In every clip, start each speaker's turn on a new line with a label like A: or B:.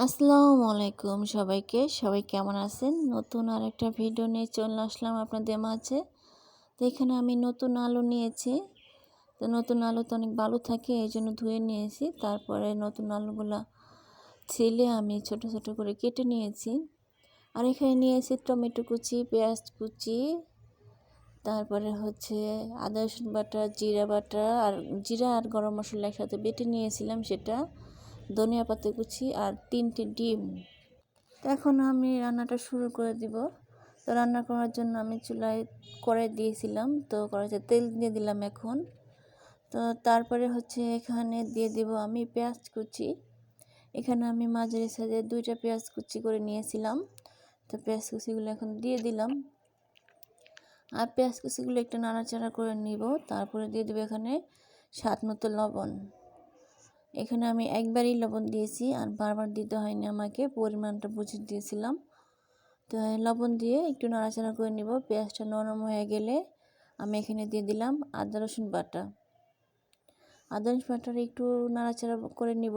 A: আসসালামু আলাইকুম সবাই কেমন আছেন? নতুন আরেকটা ভিডিও নিয়ে চলে আসলাম আপনাদের মাঝে। তো এখানে আমি নতুন আলু নিয়েছি। তো নতুন আলু তো অনেক বালু থাকে, এই জন্য ধুয়ে নিয়েছি। তারপরে নতুন আলুগুলা ছিলে আমি ছোট ছোট করে কেটে নিয়েছি। আর এখানে নিয়েছি টমেটো কুচি, পেঁয়াজ কুচি, তারপরে হচ্ছে আদা রসুন বাটা, জিরা বাটা, আর জিরা আর গরম মশলা একসাথে বেটে নিয়েছিলাম সেটা, ধনিয়া পাতা কুচি আর 3টি ডিম। তো এখন আমি রান্নাটা শুরু করে দিব। তো রান্না করার জন্য আমি চুলায় কড়াই দিয়েছিলাম, তো কড়াইতে তেল দিয়ে দিলাম এখন। তো তারপরে হচ্ছে এখানে দিয়ে দেব আমি পেঁয়াজ কুচি। এখানে আমি মাঝারি সাইজের 2টা পেঁয়াজ কুচি করে নিয়েছিলাম। তো পেঁয়াজ কুচিগুলো এখন দিয়ে দিলাম, আর পেঁয়াজ কুচিগুলো একটু নাড়াচাড়া করে নিব। তারপরে দিয়ে দেবো এখানে স্বাদ মতো লবণ। এখানে আমি একবারই লবণ দিয়েছি, আর বারবার দিতে হয়নি, আমাকে পরিমাণটা বুঝে দিয়েছিলাম। তো লবণ দিয়ে একটু নাড়াচাড়া করে নিব। পেঁয়াজটা নরম হয়ে গেলে আমি এখানে দিয়ে দিলাম আদা রসুন বাটা। আদা রসুন বাটাটা একটু নাড়াচাড়া করে নিব।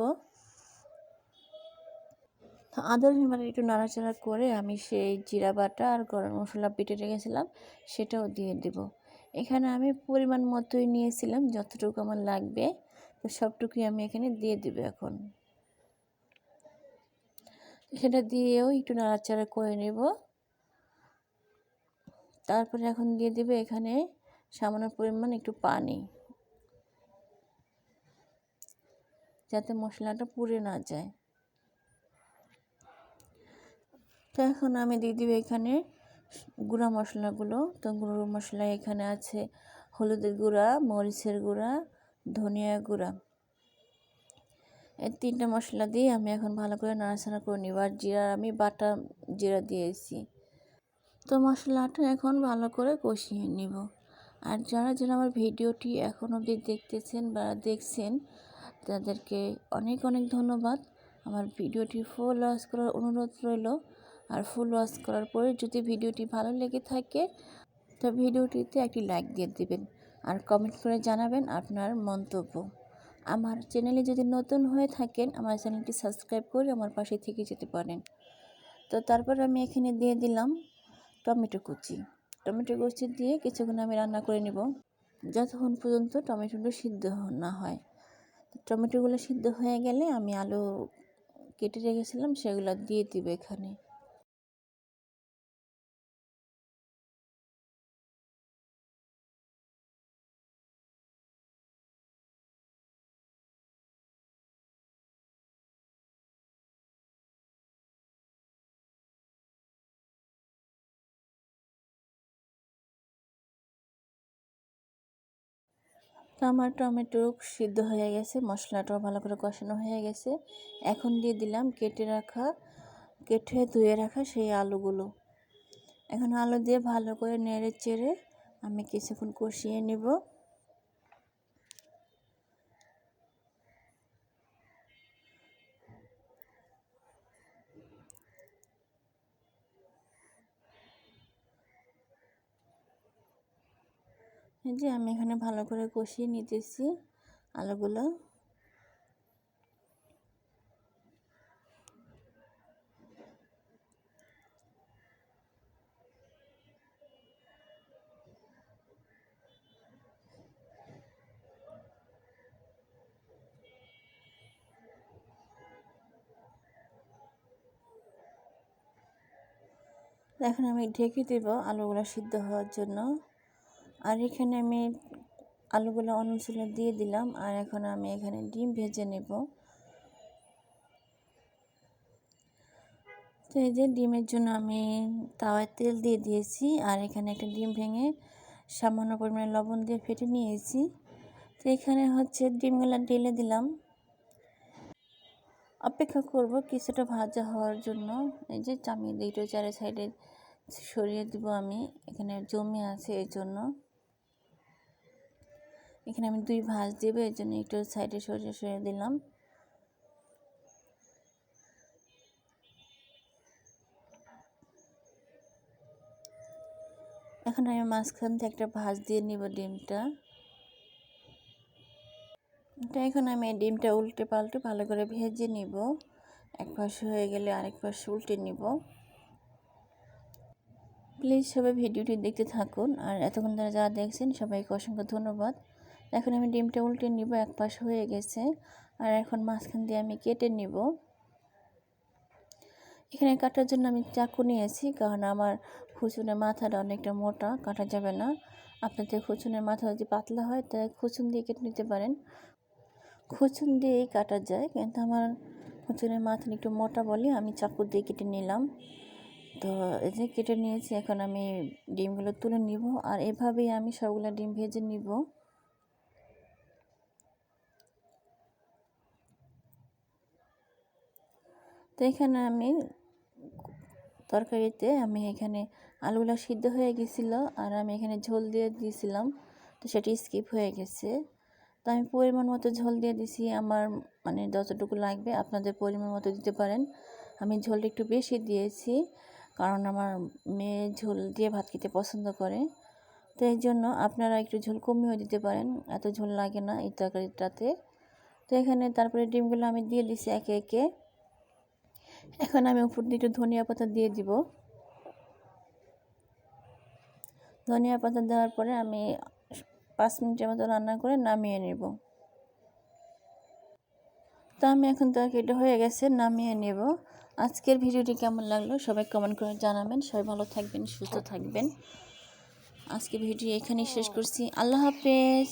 A: আদা রসুন বাটা একটু নাড়াচাড়া করে আমি সেই জিরা বাটা আর গরম মশলা বেটে রেখেছিলাম সেটাও দিয়ে দেব। এখানে আমি পরিমাণ মতোই নিয়েছিলাম, যতটুকু আমার লাগবে, তো সবটুকুই আমি এখানে দিয়ে দেব এখন। সেটা দিয়েও একটু নাড়াচাড়া করে নেব। তারপরে এখন দিয়ে দেবে এখানে সামান্য পরিমাণ একটু পানি, যাতে মশলাটা পুড়ে না যায়। তো এখন আমি দিয়ে দিব এখানে গুঁড়া মশলাগুলো। তো গুঁড়ো মশলা এখানে আছে হলুদের গুঁড়া, মরিচের গুঁড়া, ধনিয়া গুঁড়া। এই 3টা মশলা দিয়ে আমি এখন ভালো করে নাড়াচাড়া করে নিব। আর জিরা আমি বাটা জিরা দিয়েছি। তো মশলাটা এখন ভালো করে কষিয়ে নিব। আর যারা যারা আমার ভিডিওটি এখন অবধি দেখতেছেন বা দেখছেন, তাদেরকে অনেক অনেক ধন্যবাদ। আমার ভিডিওটি ফুল ওয়াচ করার অনুরোধ রইল। আর ফুল ওয়াচ করার পরে যদি ভিডিওটি ভালো লেগে থাকে, তো ভিডিওটিতে একটি লাইক দিয়ে দেবেন আর কমেন্ট করে জানাবেন আপনার মন্তব্য। আমার চ্যানেলে যদি নতুন হয়ে থাকেন, আমার চ্যানেলটি সাবস্ক্রাইব করে আমার পাশে থেকে যেতে পারেন। তো তারপর আমি এখানে দিয়ে দিলাম টমেটো কুচি। টমেটো কুচি দিয়ে কিছুক্ষণ আমি রান্না করে নেব, যতক্ষণ পর্যন্ত টমেটোটা সিদ্ধ না হয়। টমেটোগুলো সিদ্ধ হয়ে গেলে আমি আলু কেটে রেখেছিলাম সেগুলো দিয়ে দিব এখানে। তো আমার টমেটো সিদ্ধ হয়ে গেছে, মশলাটাও ভালো করে কষানো হয়ে গেছে। এখন দিয়ে দিলাম কেটে ধুয়ে রাখা সেই আলুগুলো। এখন আলু দিয়ে ভালো করে নেড়ে চেড়ে আমি কিছুক্ষণ কষিয়ে নেব। এই যে আমি এখানে ভালো করে কষিয়ে নিতেছি আলুগুলো। এখন আমি ঢেকে দেব আলুগুলো সিদ্ধ হওয়ার জন্য। আর এখানে আমি আলুগুলো অন্য চুলে দিয়ে দিলাম, আর এখন আমি এখানে ডিম ভেজে নেব। তো এই যে ডিমের জন্য আমি তাওয়ায় তেল দিয়ে দিয়েছি, আর এখানে একটা ডিম ভেঙে সামান্য পরিমাণে লবণ দিয়ে ফেটে নিয়েছি। তো এখানে হচ্ছে ডিমগুলো ঢেলে দিলাম, অপেক্ষা করব কিছুটা ভাজা হওয়ার জন্য। এই যে আমি দুটো চারি সাইডে সরিয়ে দিব, আমি এখানে জমে আছে এই জন্য। এখানে আমি 2 ভাঁজ দেব, এই জন্য একটু সাইডে সরিয়ে দিলাম। এখন আমি মাঝখান থেকে একটা ভাঁজ দিয়ে নিব ডিমটা। এখন আমি এই ডিমটা উল্টে পাল্টে ভালো করে ভেজে নিব। এক পাশ হয়ে গেলে আরেক পাশ উল্টে নিব। প্লিজ সবাই ভিডিওটি দেখতে থাকুন, আর এতক্ষণ ধরে যারা দেখছেন সবাইকে অসংখ্য ধন্যবাদ। এখন আমি ডিমটা উল্টে নিব, এক পাশ হয়ে গেছে। আর এখন মাঝখান দিয়ে আমি কেটে নিব। এখানে কাটার জন্য আমি চাকু নিয়েছি, কারণ আমার খুচুনের মাথাটা অনেকটা মোটা, কাটা যাবে না। আপনাদের খুচুনের মাথা যদি পাতলা হয় তাই খুচুন দিয়ে কেটে নিতে পারেন। খুচুন দিয়েই কাটা যায়, কিন্তু আমার খুচুনের মাথা একটু মোটা বলে আমি চাকু দিয়ে কেটে নিলাম। তো এই যে কেটে নিয়েছি, এখন আমি ডিমগুলো তুলে নিব, আর এভাবেই আমি সবগুলো ডিম ভেজে নিব। তো এখানে আমি তরকারিতে এখানে আলুগুলো সিদ্ধ হয়ে গেছিলো, আর আমি এখানে ঝোল দিয়ে দিয়েছিলাম, তো সেটি স্কিপ হয়ে গেছে। তো আমি পরিমাণ মতো ঝোল দিয়ে দিছি, আমার মানে যতটুকু লাগবে আপনাদের পরিমাণ মতো দিতে পারেন। আমি ঝোলটা একটু বেশি দিয়েছি, কারণ আমার মেয়ে ঝোল দিয়ে ভাত খেতে পছন্দ করে। তো এই জন্য আপনারা একটু ঝোল কমিয়েও দিতে পারেন, এত ঝোল লাগে না এই তরকারিটাতে। তো এখানে তারপরে ডিমগুলো আমি দিয়ে দিছি একে একে। এখন আমি উপর দিয়ে একটু ধনিয়া পাতা দিয়ে দিব। ধনিয়া পাতা দেওয়ার পরে আমি 5 মিনিটের মতো রান্না করে নামিয়ে নেব। তো আমি এখন তরকারিটা হয়ে গেছে, নামিয়ে নেব। আজকের ভিডিওটি কেমন লাগলো সবাই কমেন্ট করে জানাবেন। সবাই ভালো থাকবেন, সুস্থ থাকবেন। আজকের ভিডিও এখানেই শেষ করছি। আল্লাহ হাফেজ।